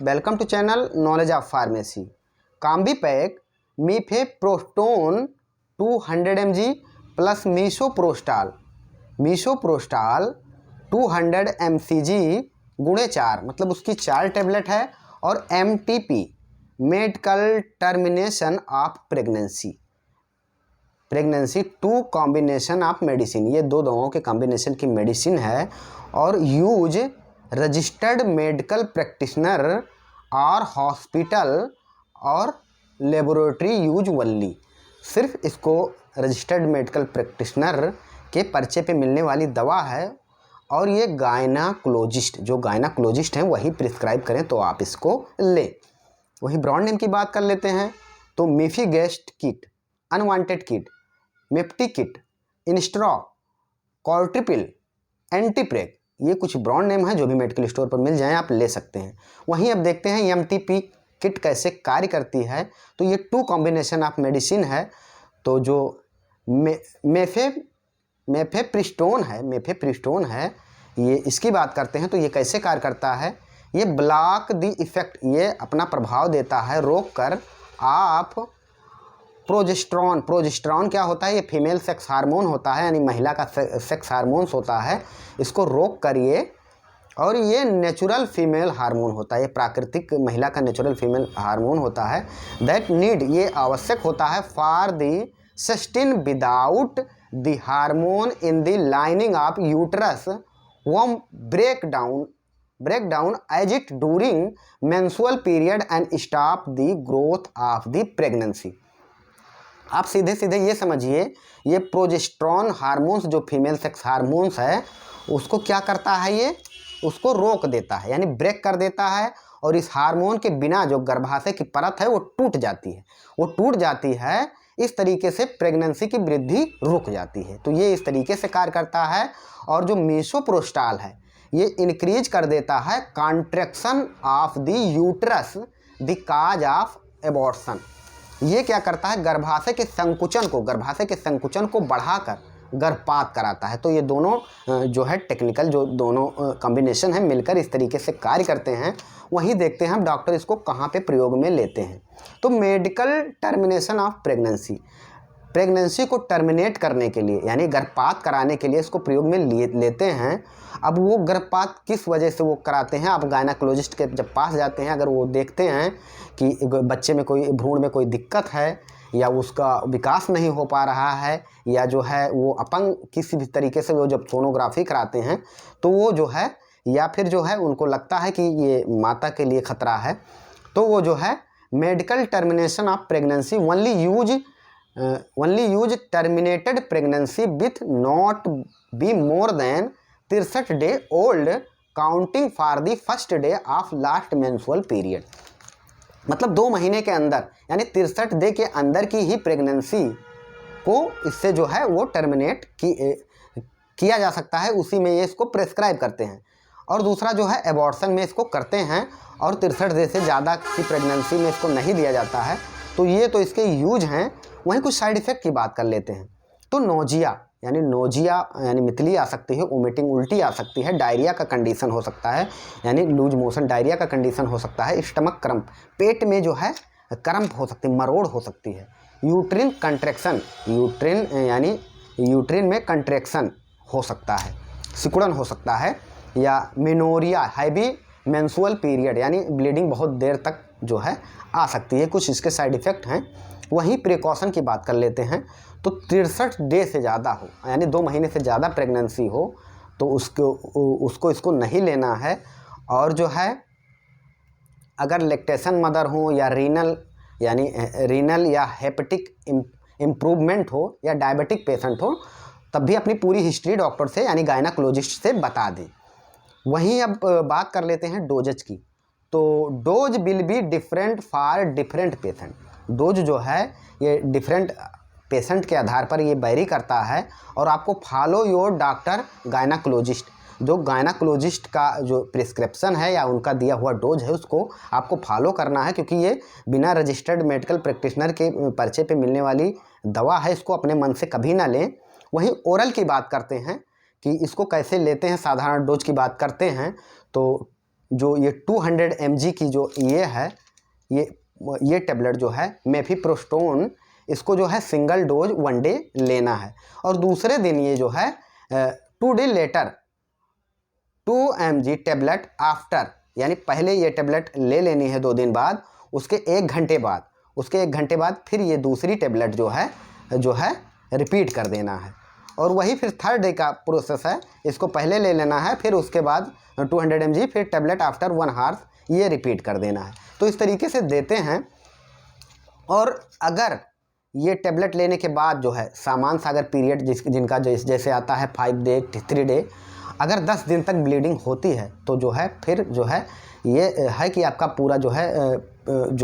Welcome to channel knowledge of pharmacy. Combipack mifepristone 200 mg plus misoprostol 200 mcg गुणे 4 मतलब उसकी 4 tablet है। और MTP medical termination of pregnancy 2 combination of medicine, ये 2 दवाओं के कॉम्बिनेशन की मेडिसिन है। और यूज रजिस्टर्ड मेडिकल प्रैक्टिशनर और हॉस्पिटल और लेबोरेटरी यूज वनली, सिर्फ इसको रजिस्टर्ड मेडिकल प्रैक्टिशनर के पर्चे पे मिलने वाली दवा है। और ये गायनाकोलॉजिस्ट, जो गायनाकोलॉजिस्ट हैं वही प्रिस्क्राइब करें तो आप इसको लें। वही ब्रांड नेम की बात कर लेते हैं तो मीफीगेस्ट किट, अनवांटेड किट, मेप्टी किट, इंस्ट्रा, कॉर्ट्रिपिल, एंटीप्रेग, ये कुछ ब्रांड नेम है जो भी मेडिकल स्टोर पर मिल जाएं आप ले सकते हैं। वहीं अब देखते हैं MTP किट कैसे कार्य करती है। तो ये 2 कॉम्बिनेशन ऑफ मेडिसिन है। तो जो मेफेप्रिस्टोन है, ये इसकी बात करते हैं तो ये कैसे कार्य करता है। ये ब्लॉक द इफेक्ट, ये अपना प्रभाव देता है रोक कर आप प्रोजेस्टेरॉन क्या होता है, ये फीमेल सेक्स हार्मोन होता है, यानी महिला का सेक्स हार्मोन्स होता है, इसको रोक करिए। और ये नेचुरल फीमेल हार्मोन होता है, ये प्राकृतिक महिला का नेचुरल फीमेल हार्मोन होता है। दैट नीड, ये आवश्यक होता है for the sustain without the hormone in the lining of uterus womb break down as it during menstrual period and stop the growth of the pregnancy. आप सीधे सीधे ये समझिए, ये प्रोजेस्टेरॉन हार्मोन्स जो फीमेल सेक्स हार्मोन्स है उसको क्या करता है, ये उसको रोक देता है, यानी ब्रेक कर देता है। और इस हार्मोन के बिना जो गर्भाशय की परत है वो टूट जाती है। इस तरीके से प्रेगनेंसी की वृद्धि रुक जाती है। तो ये इस तरीके से कार्य करता है। और जो मीसोप्रोस्टाल है ये इंक्रीज कर देता है contraction of the uterus the cause of abortion. ये क्या करता है, गर्भाशय के संकुचन को बढ़ाकर गर्भपात कराता है। तो ये दोनों जो है टेक्निकल, जो दोनों कॉम्बिनेशन है मिलकर इस तरीके से कार्य करते हैं। वहीं देखते हैं हम डॉक्टर इसको कहाँ पे प्रयोग में लेते हैं। तो मेडिकल टर्मिनेशन ऑफ प्रेगनेंसी को टर्मिनेट करने के लिए, यानी गर्भपात कराने के लिए इसको प्रयोग में लेते हैं। अब वो गर्भपात किस वजह से वो कराते हैं, आप गायनाकोलॉजिस्ट के जब पास जाते हैं, अगर वो देखते हैं कि बच्चे में कोई भ्रूण में कोई दिक्कत है या उसका विकास नहीं हो पा रहा है, या जो है वो अपंग किसी भी तरीके से, वो जब सोनोग्राफी कराते हैं तो वो जो है, या फिर जो है उनको लगता है कि ये माता के लिए खतरा है, तो वो जो है medical termination of pregnancy only use terminated pregnancy with not be more than 63 day old counting for the first day of last menstrual period. मतलब 2 महीने के अंदर, यानी 63 डे के अंदर की ही प्रेगनेंसी को इससे जो है वो टर्मिनेट किया जा सकता है, उसी में ये इसको प्रेस्क्राइब करते हैं। और दूसरा जो है एबॉर्शन में इसको करते हैं, और 63 डे से ज़्यादा की प्रेगनेंसी में इसको नहीं दिया जाता है। तो ये तो इसके यूज हैं। वहीं कुछ साइड इफ़ेक्ट की बात कर लेते हैं। तो नोजिया यानी मितली आ सकती है, वोमिटिंग उल्टी आ सकती है, डायरिया का कंडीशन हो सकता है, यानी लूज मोशन डायरिया का कंडीशन हो सकता है, स्टमक क्रम्प, पेट में जो है क्रम्प हो सकती है, मरोड़ हो सकती है, यूट्रिन कंट्रैक्शन, यूट्रिन में कंट्रैक्शन हो सकता है, सिकुड़न हो सकता है, या मेनोरिया, हैवी मेंस्ट्रुअल पीरियड, यानी ब्लीडिंग बहुत देर तक जो है आ सकती है। कुछ इसके साइड इफ़ेक्ट हैं। वहीं प्रिकॉशन की बात कर लेते हैं। तो 63 डे से ज़्यादा हो, यानी 2 महीने से ज़्यादा प्रेगनेंसी हो, तो उसको इसको नहीं लेना है। और जो है अगर लैक्टेशन मदर हो, या रीनल या हेपेटिक इम्प्रूवमेंट हो, या डायबिटिक पेशेंट हो, तब भी अपनी पूरी हिस्ट्री डॉक्टर से, यानी गायनाकोलॉजिस्ट से बता दें। वहीं अब बात कर लेते हैं डोजेज की। तो dose will be different for different patient. Dose जो है ये डिफरेंट पेशेंट के आधार पर ये वेरी करता है। और आपको फॉलो योर डॉक्टर गायनाकोलॉजिस्ट, जो गायनाकोलॉजिस्ट का जो प्रिस्क्रिप्शन है या उनका दिया हुआ डोज है उसको आपको फॉलो करना है, क्योंकि ये बिना रजिस्टर्ड मेडिकल प्रैक्टिशनर के पर्चे पे मिलने वाली दवा है, इसको अपने मन से कभी ना लें। वहीं ओरल की बात करते हैं कि इसको कैसे लेते हैं, साधारण डोज की बात करते हैं। तो जो ये 200 mg की जो ये है, ये टेबलेट जो है मेफिप्रोस्टोन, इसको जो है सिंगल डोज 1 डे लेना है। और दूसरे दिन ये जो है 2 day letter 2 mg tablet after, यानी पहले ये टेबलेट ले लेनी है 2 दिन बाद, उसके 1 घंटे बाद फिर ये दूसरी टेबलेट जो है रिपीट कर देना है। और वही फिर 3rd डे का प्रोसेस है, इसको पहले ले लेना है, फिर उसके बाद 200 mg, फिर टेबलेट आफ्टर 1 आवर्स, ये रिपीट कर देना है। तो इस तरीके से देते हैं। और अगर ये टेबलेट लेने के बाद जो है सामान्य सा अगर पीरियड जिनका जैसे आता है 5 डे 3 डे, अगर 10 दिन तक ब्लीडिंग होती है तो जो है फिर जो है ये है कि आपका पूरा जो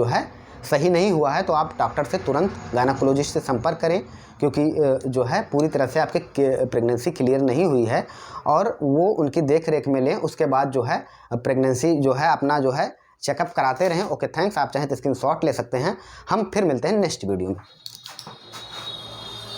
है सही नहीं हुआ है, तो आप डॉक्टर से तुरंत गायनेकोलॉजिस्ट से संपर्क करें, क्योंकि जो है पूरी तरह से आपकी प्रेगनेंसी क्लियर नहीं हुई है, और वो उनकी देख रेख में लें। उसके बाद जो है प्रेगनेंसी जो है अपना जो है चेकअप कराते रहें। Okay, thanks. आप चाहें तो स्क्रीनशॉट ले सकते हैं। हम फिर मिलते हैं नेक्स्ट वीडियो में।